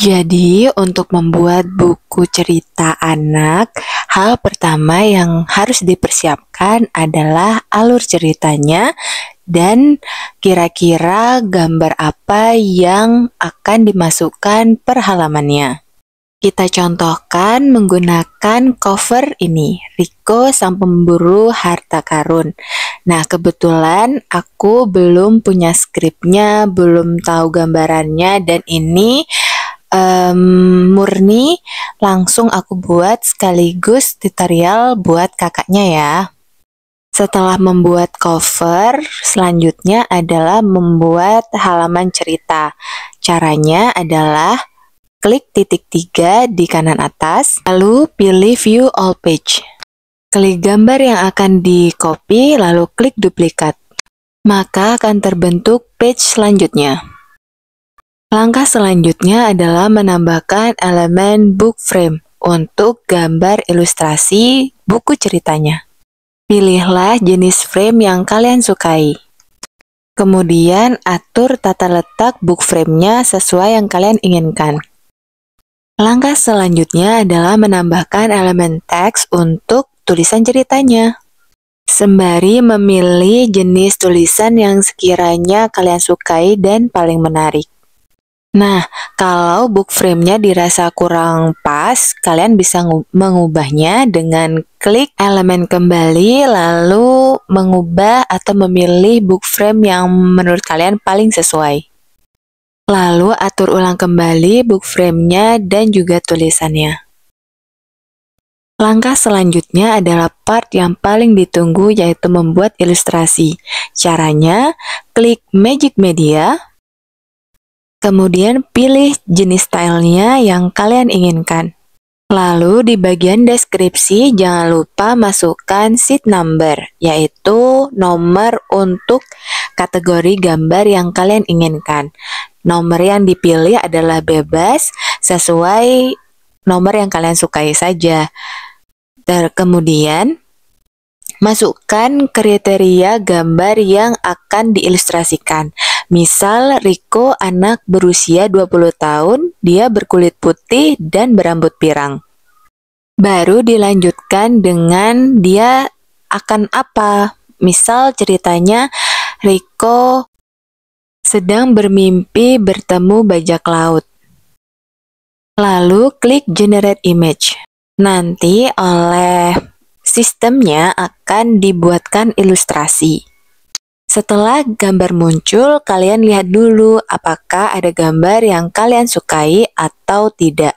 Jadi, untuk membuat buku cerita anak, hal pertama yang harus dipersiapkan adalah alur ceritanya dan kira-kira gambar apa yang akan dimasukkan per halamannya. Kita contohkan menggunakan cover ini, Riko Sang Pemburu Harta Karun. Nah, kebetulan aku belum punya skripnya, belum tahu gambarannya, dan ini murni langsung aku buat sekaligus tutorial buat kakaknya ya. Setelah membuat cover, selanjutnya adalah membuat halaman cerita. Caranya adalah klik titik 3 di kanan atas, lalu pilih view all page. Klik gambar yang akan di-copy, lalu klik duplikat. Maka akan terbentuk page selanjutnya. Langkah selanjutnya adalah menambahkan elemen book frame untuk gambar ilustrasi buku ceritanya. Pilihlah jenis frame yang kalian sukai. Kemudian atur tata letak book frame-nya sesuai yang kalian inginkan. Langkah selanjutnya adalah menambahkan elemen teks untuk tulisan ceritanya. Sembari memilih jenis tulisan yang sekiranya kalian sukai dan paling menarik. Nah, kalau book frame-nya dirasa kurang pas, kalian bisa mengubahnya dengan klik elemen kembali, lalu mengubah atau memilih book frame yang menurut kalian paling sesuai. Lalu atur ulang kembali book frame-nya dan juga tulisannya. Langkah selanjutnya adalah part yang paling ditunggu, yaitu membuat ilustrasi. Caranya, klik Magic Media, kemudian pilih jenis stylenya yang kalian inginkan. Lalu di bagian deskripsi jangan lupa masukkan sheet number, yaitu nomor untuk kategori gambar yang kalian inginkan. Nomor yang dipilih adalah bebas, sesuai nomor yang kalian sukai saja. Kemudian masukkan kriteria gambar yang akan diilustrasikan. Misal, Riko anak berusia 20 tahun, dia berkulit putih dan berambut pirang. Baru dilanjutkan dengan dia akan apa. Misal ceritanya, Riko sedang bermimpi bertemu bajak laut. Lalu klik Generate Image. Nanti oleh sistemnya akan dibuatkan ilustrasi. Setelah gambar muncul, kalian lihat dulu apakah ada gambar yang kalian sukai atau tidak.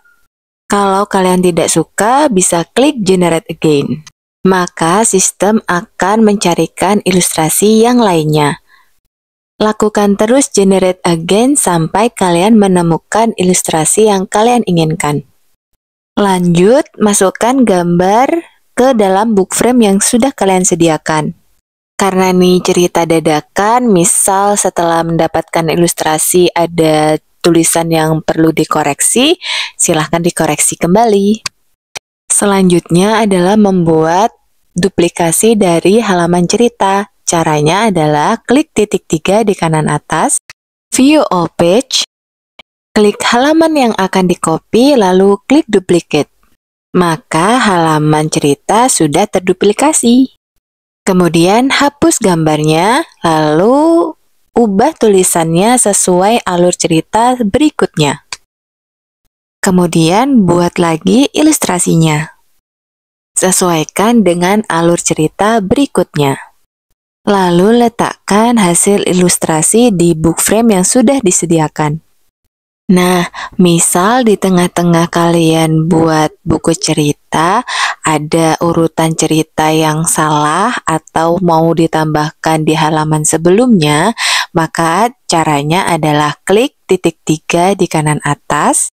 Kalau kalian tidak suka, bisa klik Generate Again. Maka sistem akan mencarikan ilustrasi yang lainnya. Lakukan terus Generate Again sampai kalian menemukan ilustrasi yang kalian inginkan. Lanjut, masukkan gambar ke dalam book frame yang sudah kalian sediakan. Karena ini cerita dadakan, misal setelah mendapatkan ilustrasi ada tulisan yang perlu dikoreksi, silahkan dikoreksi kembali. Selanjutnya adalah membuat duplikasi dari halaman cerita. Caranya adalah klik titik 3 di kanan atas, view all page, klik halaman yang akan di-copy, lalu klik duplicate. Maka halaman cerita sudah terduplikasi. Kemudian hapus gambarnya, lalu ubah tulisannya sesuai alur cerita berikutnya. Kemudian buat lagi ilustrasinya. Sesuaikan dengan alur cerita berikutnya. Lalu letakkan hasil ilustrasi di book frame yang sudah disediakan. Nah, misal di tengah-tengah kalian buat buku cerita, ada urutan cerita yang salah atau mau ditambahkan di halaman sebelumnya, maka caranya adalah klik titik 3 di kanan atas,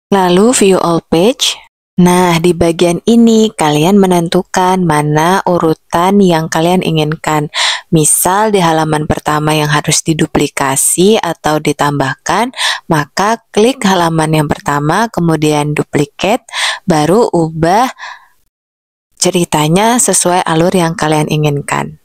lalu view all page. Nah, di bagian ini kalian menentukan mana urutan yang kalian inginkan. Misal di halaman pertama yang harus diduplikasi atau ditambahkan, maka klik halaman yang pertama, kemudian duplicate, baru ubah ceritanya sesuai alur yang kalian inginkan.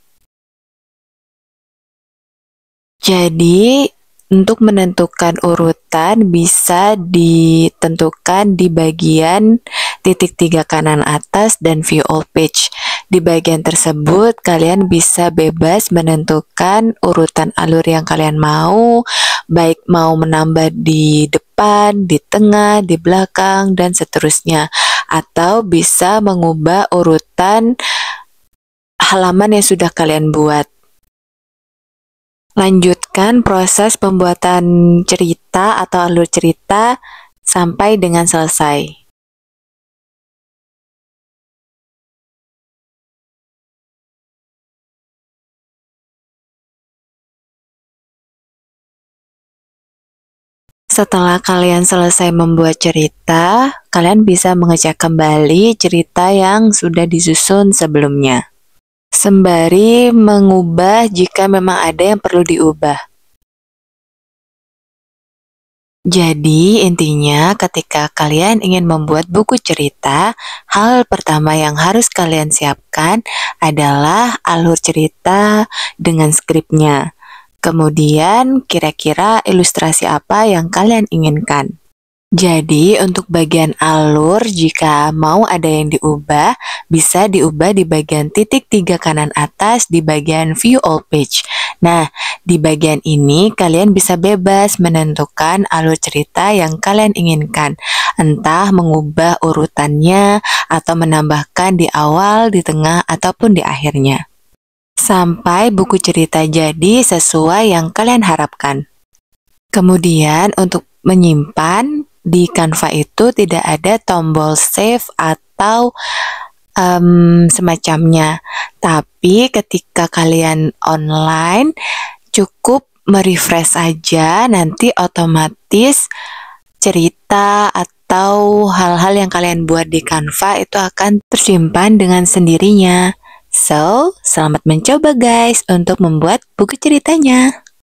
Jadi, Untuk menentukan urutan bisa ditentukan di bagian titik 3 kanan atas dan view all page. Di bagian tersebut kalian bisa bebas menentukan urutan alur yang kalian mau, baik mau menambah di depan, di tengah, di belakang, dan seterusnya. Atau bisa mengubah urutan halaman yang sudah kalian buat. Lanjutkan proses pembuatan cerita atau alur cerita sampai dengan selesai. Setelah kalian selesai membuat cerita, kalian bisa mengecek kembali cerita yang sudah disusun sebelumnya, sembari mengubah jika memang ada yang perlu diubah. Jadi, intinya ketika kalian ingin membuat buku cerita, hal pertama yang harus kalian siapkan adalah alur cerita dengan skripnya. Kemudian, kira-kira ilustrasi apa yang kalian inginkan. Jadi, untuk bagian alur, jika mau ada yang diubah, bisa diubah di bagian titik 3 kanan atas di bagian view all page. Nah, di bagian ini kalian bisa bebas menentukan alur cerita yang kalian inginkan, entah mengubah urutannya atau menambahkan di awal, di tengah, ataupun di akhirnya. Sampai buku cerita jadi sesuai yang kalian harapkan. Kemudian untuk menyimpan, di Canva itu tidak ada tombol save atau semacamnya. Tapi ketika kalian online, cukup merefresh saja, nanti otomatis cerita atau hal-hal yang kalian buat di Canva itu akan tersimpan dengan sendirinya. So, selamat mencoba guys untuk membuat buku ceritanya.